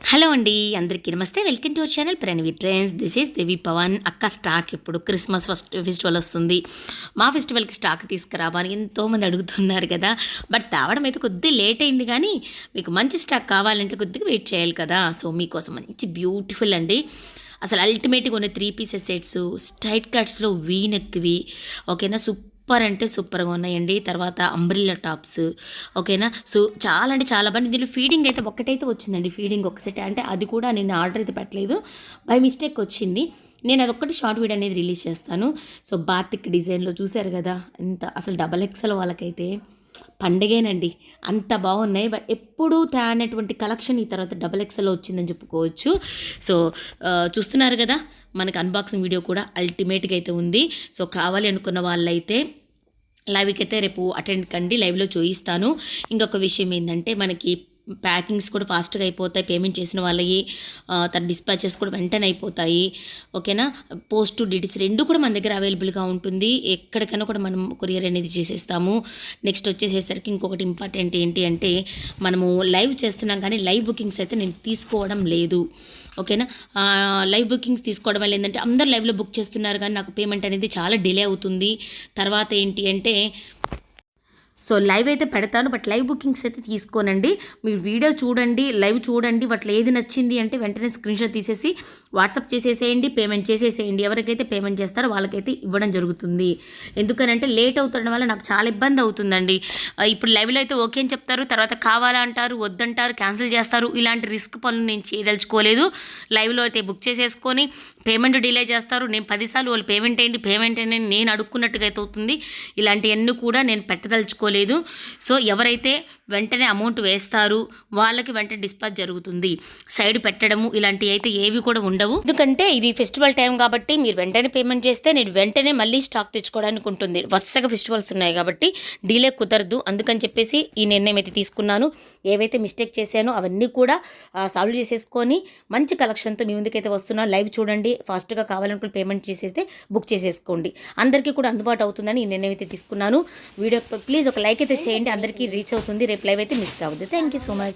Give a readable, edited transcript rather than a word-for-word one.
Hello అండి, అందరికీ నమస్తే. Welcome to our channel Pranavi trends. This is Devi Pavan. అక్క స్టాక్ ఇప్పుడు క్రిస్మస్ ఫెస్టివల్ వస్తుంది, మా ఫెస్టివల్కి స్టాక్ తీసుకురావని ఎంతోమంది అడుగుతున్నారు కదా. బట్ తేవడం అయితే కొద్దిగా లేట్ అయింది, కానీ మీకు మంచి స్టాక్ కావాలంటే కొద్దిగా వెయిట్ చేయాలి కదా. సో మీకోసం మంచి బ్యూటిఫుల్ అండి, అసలు అల్టిమేట్గా ఉన్న 3 పీసెస్ సెట్స్, స్ట్రైట్ కట్స్లో వీ నెక్వి, ఓకేనా. సూపర్ అంటే సూపర్గా ఉన్నాయండి. తర్వాత అంబ్రిల్లా టాప్స్, ఓకేనా. సో చాలా అంటే చాలా బాగుంది. దీనిలో ఫీడింగ్ అయితే ఒక్కటైతే వచ్చిందండి, ఫీడింగ్ ఒక సెట్. అంటే అది కూడా నేను ఆర్డర్ అయితే పెట్టలేదు, బై మిస్టేక్ వచ్చింది. నేను అదొక్కటి షార్ట్ వీడియో అనేది రిలీజ్ చేస్తాను. సో బాతిక్ డిజైన్లో చూశారు కదా, ఎంత అసలు XXL వాళ్ళకైతే పండగేనండి, అంత బాగున్నాయి. బట్ ఎప్పుడూ తేనటువంటి కలెక్షన్ ఈ తర్వాత XXL వచ్చిందని చెప్పుకోవచ్చు. సో చూస్తున్నారు కదా, మనకి అన్బాక్సింగ్ వీడియో కూడా అల్టిమేట్గా అయితే ఉంది. సో కావాలి అనుకున్న వాళ్ళైతే లైవ్కి అయితే రేపు అటెండ్ కండి, లైవ్లో చూపిస్తాను. ఇంకొక విషయం ఏంటంటే, మనకి ప్యాకింగ్స్ కూడా ఫాస్ట్గా అయిపోతాయి. పేమెంట్ చేసిన వాళ్ళకి తన డిస్పాచెస్ కూడా వెంటనే అయిపోతాయి, ఓకేనా. పోస్ట్ డీటెయిల్స్ రెండు కూడా మన దగ్గర అవైలబుల్గా ఉంటుంది. ఎక్కడికైనా కూడా మనం కొరియర్ అనేది చేసేస్తాము. నెక్స్ట్ వచ్చేసేసరికి ఇంకొకటి ఇంపార్టెంట్ ఏంటి అంటే, మనము లైవ్ చేస్తున్నాం కానీ లైవ్ బుకింగ్స్ అయితే నేను తీసుకోవడం లేదు, ఓకేనా. లైవ్ బుకింగ్స్ తీసుకోవడం వల్ల ఏంటంటే, అందరు లైవ్లో బుక్ చేస్తున్నారు కానీ నాకు పేమెంట్ అనేది చాలా డిలే అవుతుంది. తర్వాత ఏంటి అంటే, సో లైవ్ అయితే పెడతాను, బట్ లైవ్ బుకింగ్స్ అయితే తీసుకోనండి. మీరు వీడియో చూడండి, లైవ్ చూడండి, వాటిలో ఏది నచ్చింది అంటే వెంటనే స్క్రీన్షాట్ తీసేసి వాట్సాప్ చేసేసేయండి, పేమెంట్ చేసేసేయండి. ఎవరికైతే పేమెంట్ చేస్తారో వాళ్ళకైతే ఇవ్వడం జరుగుతుంది. ఎందుకనంటే లేట్ అవుతుండడం వల్ల నాకు చాలా ఇబ్బంది అవుతుందండి. ఇప్పుడు లైవ్లో అయితే ఓకే అని చెప్తారు, తర్వాత కావాలంటారు, వద్దంటారు, క్యాన్సిల్ చేస్తారు. ఇలాంటి రిస్క్ పనులు నేను చేయదలుచుకోలేదు. లైవ్లో అయితే బుక్ చేసేసుకొని పేమెంట్ డిలే చేస్తారు. నేను 10 సార్లు వాళ్ళు పేమెంట్ అయ్యింది నేను అడుక్కున్నట్టుగా అయితే అవుతుంది. ఇలాంటివన్నీ కూడా నేను పెట్టదలుచుకోలేదు. సో ఎవరైతే వెంటనే అమౌంట్ వేస్తారు వాళ్ళకి వెంటనే డిస్పాచ్ జరుగుతుంది. సైడ్ పెట్టడము ఇలాంటివి అయితే ఏవి కూడా ఉండవు. ఎందుకంటే ఇది ఫెస్టివల్ టైం కాబట్టి మీరు వెంటనే పేమెంట్ చేస్తే నేను వెంటనే మళ్ళీ స్టాక్ తెచ్చుకోవడానికి ఉంటుంది. వరుసగా ఫెస్టివల్స్ ఉన్నాయి కాబట్టి డీలే కుదరదు. అందుకని చెప్పేసి ఈ నిర్ణయం అయితే తీసుకున్నాను. ఏవైతే మిస్టేక్ చేశానో అవన్నీ కూడా సాల్వ్ చేసేసుకొని మంచి కలెక్షన్తో మీ ముందుకైతే వస్తున్నాను. లైవ్ చూడండి, ఫాస్ట్గా కావాలనుకుని పేమెంట్ చేసేస్తే బుక్ చేసేసుకోండి. అందరికీ కూడా అందుబాటు అవుతుందని ఈ నిర్ణయం అయితే తీసుకున్నాను. వీడియో ప్లీజ్ ఒక లైక్ అయితే చేయండి, అందరికీ రీచ్ అవుతుంది. రేపు లైవ్ అయితే మిస్ కావద్దు. Thank you so much.